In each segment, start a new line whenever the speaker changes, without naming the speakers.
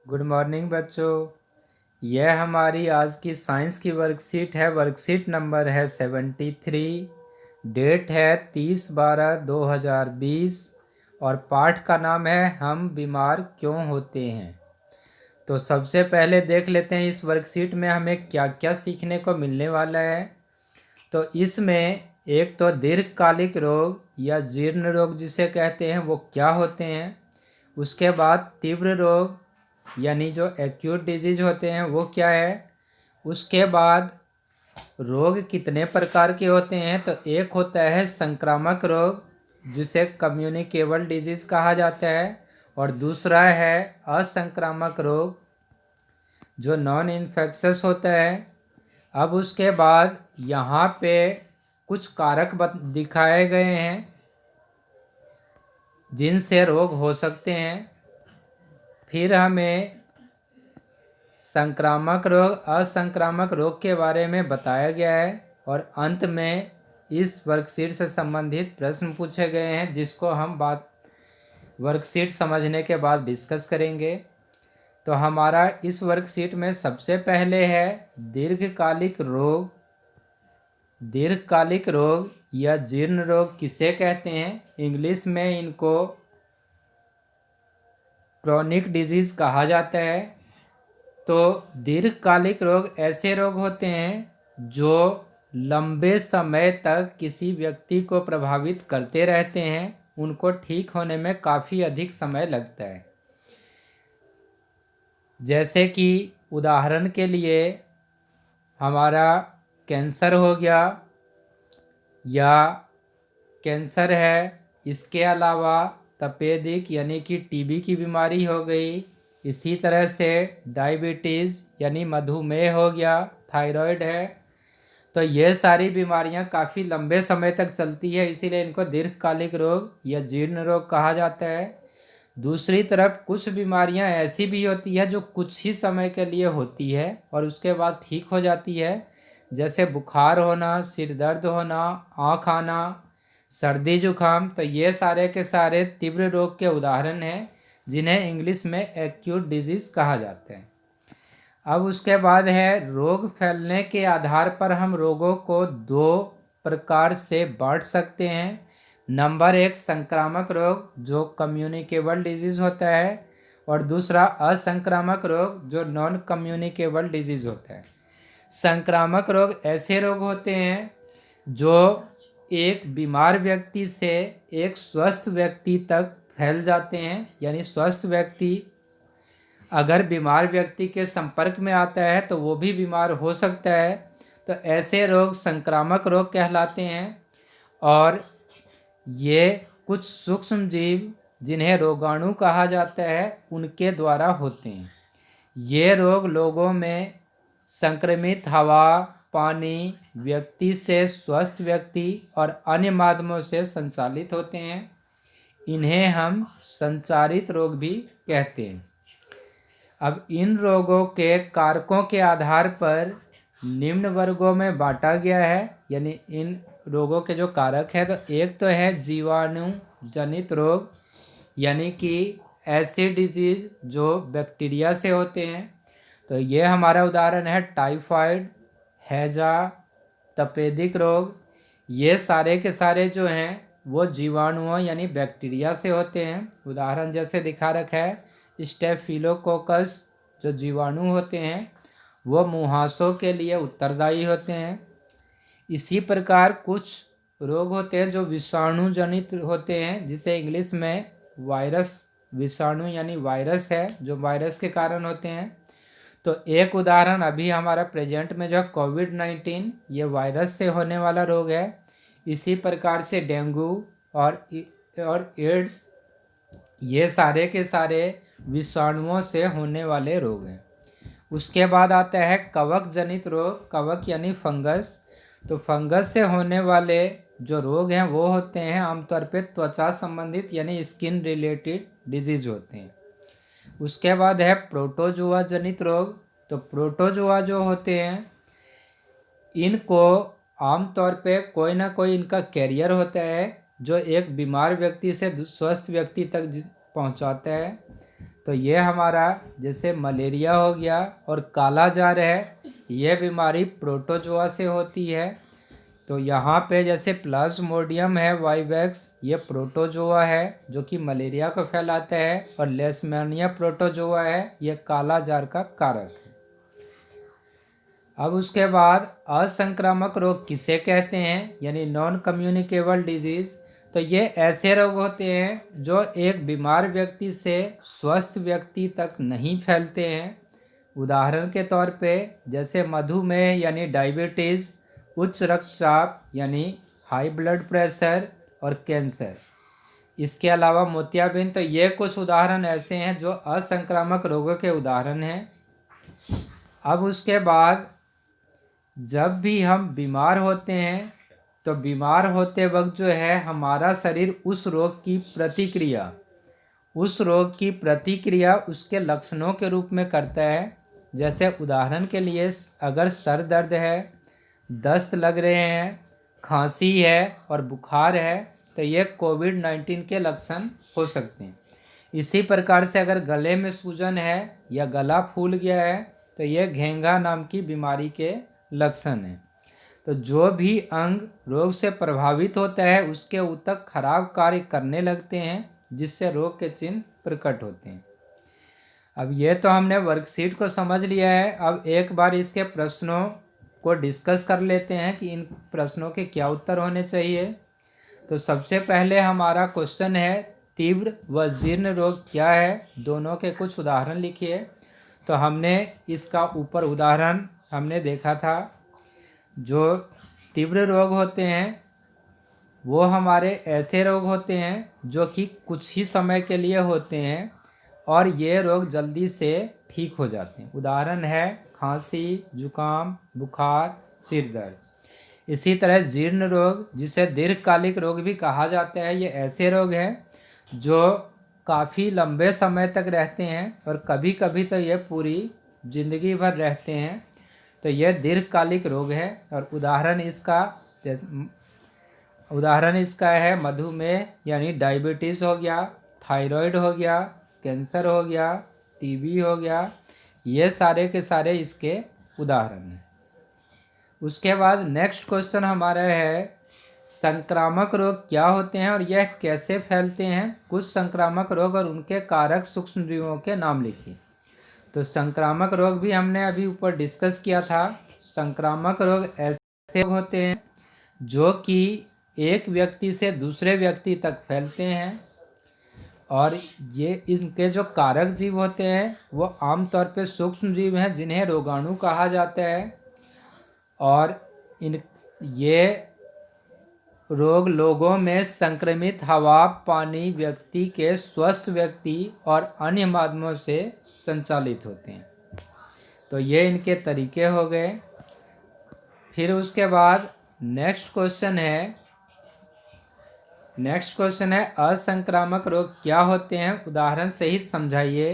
Good morning बच्चों। यह हमारी आज की साइंस की वर्कशीट है। वर्कशीट नंबर है 73। डेट है 30/12/2020 और पाठ का नाम है हम बीमार क्यों होते हैं। तो सबसे पहले देख लेते हैं इस वर्कशीट में हमें क्या क्या सीखने को मिलने वाला है। तो इसमें एक तो दीर्घकालिक रोग या जीर्ण रोग जिसे कहते हैं वो क्या होते हैं। उसके बाद तीव्र रोग यानी जो एक्यूट डिजीज होते हैं वो क्या है। उसके बाद रोग कितने प्रकार के होते हैं। तो एक होता है संक्रामक रोग जिसे कम्युनिकेबल डिजीज कहा जाता है और दूसरा है असंक्रामक रोग जो नॉन इन्फेक्शस होता है। अब उसके बाद यहाँ पे कुछ कारक दिखाए गए हैं जिनसे रोग हो सकते हैं। फिर हमें संक्रामक रोग असंक्रामक रोग के बारे में बताया गया है और अंत में इस वर्कशीट से संबंधित प्रश्न पूछे गए हैं जिसको हम बात वर्कशीट समझने के बाद डिस्कस करेंगे। तो हमारा इस वर्कशीट में सबसे पहले है दीर्घकालिक रोग। दीर्घकालिक रोग या जीर्ण रोग किसे कहते हैं। इंग्लिश में इनको क्रोनिक डिजीज कहा जाता है। तो दीर्घकालिक रोग ऐसे रोग होते हैं जो लंबे समय तक किसी व्यक्ति को प्रभावित करते रहते हैं। उनको ठीक होने में काफ़ी अधिक समय लगता है। जैसे कि उदाहरण के लिए हमारा कैंसर हो गया या कैंसर है। इसके अलावा तपेदिक यानी कि टीबी की बीमारी हो गई। इसी तरह से डायबिटीज़ यानी मधुमेह हो गया, थायराइड है। तो ये सारी बीमारियां काफ़ी लंबे समय तक चलती है, इसीलिए इनको दीर्घकालिक रोग या जीर्ण रोग कहा जाता है। दूसरी तरफ कुछ बीमारियां ऐसी भी होती है जो कुछ ही समय के लिए होती है और उसके बाद ठीक हो जाती है। जैसे बुखार होना, सिर दर्द होना, आँख आना, सर्दी जुकाम। तो ये सारे के सारे तीव्र रोग के उदाहरण हैं जिन्हें इंग्लिश में एक्यूट डिजीज कहा जाता है। अब उसके बाद है रोग फैलने के आधार पर हम रोगों को दो प्रकार से बांट सकते हैं। नंबर एक संक्रामक रोग जो कम्युनिकेबल डिजीज होता है और दूसरा असंक्रामक रोग जो नॉन कम्युनिकेबल डिजीज होता है। संक्रामक रोग ऐसे रोग होते हैं जो एक बीमार व्यक्ति से एक स्वस्थ व्यक्ति तक फैल जाते हैं। यानी स्वस्थ व्यक्ति अगर बीमार व्यक्ति के संपर्क में आता है तो वो भी बीमार हो सकता है। तो ऐसे रोग संक्रामक रोग कहलाते हैं और ये कुछ सूक्ष्म जीव जिन्हें रोगाणु कहा जाता है उनके द्वारा होते हैं। ये रोग लोगों में संक्रमित हवा, पानी, व्यक्ति से स्वस्थ व्यक्ति और अन्य माध्यमों से संचालित होते हैं। इन्हें हम संचारित रोग भी कहते हैं। अब इन रोगों के कारकों के आधार पर निम्न वर्गों में बांटा गया है। यानी इन रोगों के जो कारक है तो एक तो है जीवाणु जनित रोग यानी कि ऐसे डिजीज जो बैक्टीरिया से होते हैं। तो ये हमारा उदाहरण है टाइफाइड, हैजा, तपेदिक रोग। ये सारे के सारे जो हैं वो जीवाणुओं यानी बैक्टीरिया से होते हैं। उदाहरण जैसे दिखा रखा है स्टेफिलोकोकस जो जीवाणु होते हैं वो मुहासों के लिए उत्तरदायी होते हैं। इसी प्रकार कुछ रोग होते हैं जो विषाणु जनित होते हैं जिसे इंग्लिश में वायरस विषाणु यानी वायरस है जो वायरस के कारण होते हैं। तो एक उदाहरण अभी हमारा प्रेजेंट में जो कोविड-19 ये वायरस से होने वाला रोग है। इसी प्रकार से डेंगू और एड्स ये सारे के सारे विषाणुओं से होने वाले रोग हैं। उसके बाद आता है कवक जनित रोग। कवक यानी फंगस। तो फंगस से होने वाले जो रोग हैं वो होते हैं आमतौर पे त्वचा संबंधित यानी स्किन रिलेटेड डिजीज होते हैं। उसके बाद है प्रोटोजुआ जनित रोग। तो प्रोटोजुआ जो होते हैं इनको आमतौर पे कोई ना कोई इनका कैरियर होता है जो एक बीमार व्यक्ति से स्वस्थ व्यक्ति तक पहुंचाता है। तो ये हमारा जैसे मलेरिया हो गया और काला जार है, ये बीमारी प्रोटोजोआ से होती है। तो यहाँ पे जैसे प्लाज्मोडियम है वाइवेक्स, ये प्रोटोजोआ है जो कि मलेरिया को फैलाता है, और लेशमैनिया प्रोटोजोआ है, ये काला जार का कारक है। अब उसके बाद असंक्रामक रोग किसे कहते हैं, यानी नॉन कम्युनिकेबल डिजीज़। तो ये ऐसे रोग होते हैं जो एक बीमार व्यक्ति से स्वस्थ व्यक्ति तक नहीं फैलते हैं। उदाहरण के तौर पे जैसे मधुमेह यानी डायबिटीज़, उच्च रक्तचाप यानी हाई ब्लड प्रेशर, और कैंसर। इसके अलावा मोतियाबिंद। तो ये कुछ उदाहरण ऐसे हैं जो असंक्रामक रोगों के उदाहरण हैं। अब उसके बाद जब भी हम बीमार होते हैं तो बीमार होते वक्त जो है हमारा शरीर उस रोग की प्रतिक्रिया उसके लक्षणों के रूप में करता है। जैसे उदाहरण के लिए अगर सर दर्द है, दस्त लग रहे हैं, खांसी है और बुखार है, तो ये कोविड-19 के लक्षण हो सकते हैं। इसी प्रकार से अगर गले में सूजन है या गला फूल गया है तो ये घेंघा नाम की बीमारी के लक्षण हैं। तो जो भी अंग रोग से प्रभावित होता है उसके ऊतक खराब कार्य करने लगते हैं, जिससे रोग के चिन्ह प्रकट होते हैं। अब ये तो हमने वर्कशीट को समझ लिया है। अब एक बार इसके प्रश्नों को डिस्कस कर लेते हैं कि इन प्रश्नों के क्या उत्तर होने चाहिए। तो सबसे पहले हमारा क्वेश्चन है तीव्र व जीर्ण रोग क्या है, दोनों के कुछ उदाहरण लिखिए। तो हमने इसका ऊपर उदाहरण हमने देखा था। जो तीव्र रोग होते हैं वो हमारे ऐसे रोग होते हैं जो कि कुछ ही समय के लिए होते हैं और ये रोग जल्दी से ठीक हो जाते हैं। उदाहरण है खांसी, जुकाम, बुखार, सिर दर्द। इसी तरह जीर्ण रोग, जिसे दीर्घकालिक रोग भी कहा जाता है, ये ऐसे रोग हैं जो काफ़ी लंबे समय तक रहते हैं और कभी कभी तो ये पूरी जिंदगी भर रहते हैं। तो यह दीर्घकालिक रोग है। और उदाहरण इसका है मधुमेह यानी डायबिटीज़ हो गया, थायराइड हो गया, कैंसर हो गया, टीबी हो गया, ये सारे के सारे इसके उदाहरण हैं। उसके बाद नेक्स्ट क्वेश्चन हमारा है संक्रामक रोग क्या होते हैं और यह कैसे फैलते हैं। कुछ संक्रामक रोग और उनके कारक सूक्ष्मजीवों के नाम लिखिए। तो संक्रामक रोग भी हमने अभी ऊपर डिस्कस किया था। संक्रामक रोग ऐसे रोग होते हैं जो कि एक व्यक्ति से दूसरे व्यक्ति तक फैलते हैं, और ये इनके जो कारक जीव होते हैं वो आमतौर पे सूक्ष्म जीव हैं जिन्हें रोगाणु कहा जाता है। और ये रोग लोगों में संक्रमित हवा, पानी, व्यक्ति के स्वस्थ व्यक्ति और अन्य माध्यमों से संचालित होते हैं। तो ये इनके तरीके हो गए। फिर उसके बाद नेक्स्ट क्वेश्चन है असंक्रामक रोग क्या होते हैं, उदाहरण सहित समझाइए।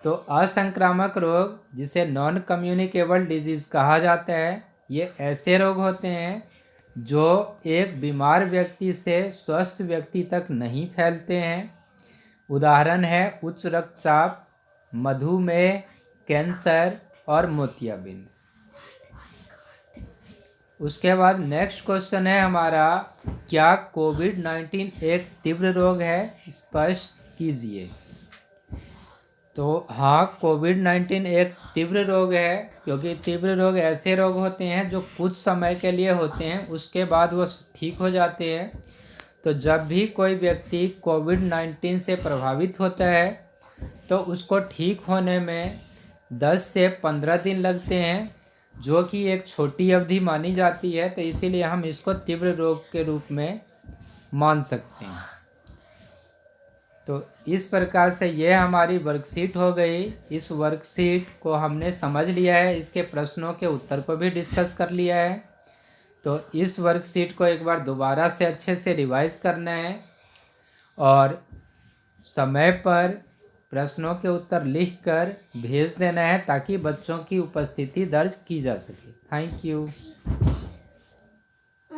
तो असंक्रामक रोग, जिसे नॉन कम्युनिकेबल डिजीज़ कहा जाता है, ये ऐसे रोग होते हैं जो एक बीमार व्यक्ति से स्वस्थ व्यक्ति तक नहीं फैलते हैं। उदाहरण है उच्च रक्तचाप, मधुमेह, कैंसर और मोतियाबिंद। उसके बाद नेक्स्ट क्वेश्चन है हमारा क्या कोविड-19 एक तीव्र रोग है, स्पष्ट कीजिए। तो हाँ, कोविड-19 एक तीव्र रोग है, क्योंकि तीव्र रोग ऐसे रोग होते हैं जो कुछ समय के लिए होते हैं, उसके बाद वो ठीक हो जाते हैं। तो जब भी कोई व्यक्ति कोविड-19 से प्रभावित होता है तो उसको ठीक होने में 10 से 15 दिन लगते हैं, जो कि एक छोटी अवधि मानी जाती है। तो इसीलिए हम इसको तीव्र रोग के रूप में मान सकते हैं। तो इस प्रकार से ये हमारी वर्कशीट हो गई। इस वर्कशीट को हमने समझ लिया है, इसके प्रश्नों के उत्तर को भी डिस्कस कर लिया है। तो इस वर्कशीट को एक बार दोबारा से अच्छे से रिवाइज करना है और समय पर प्रश्नों के उत्तर लिखकर भेज देना है ताकि बच्चों की उपस्थिति दर्ज की जा सके। Thank you.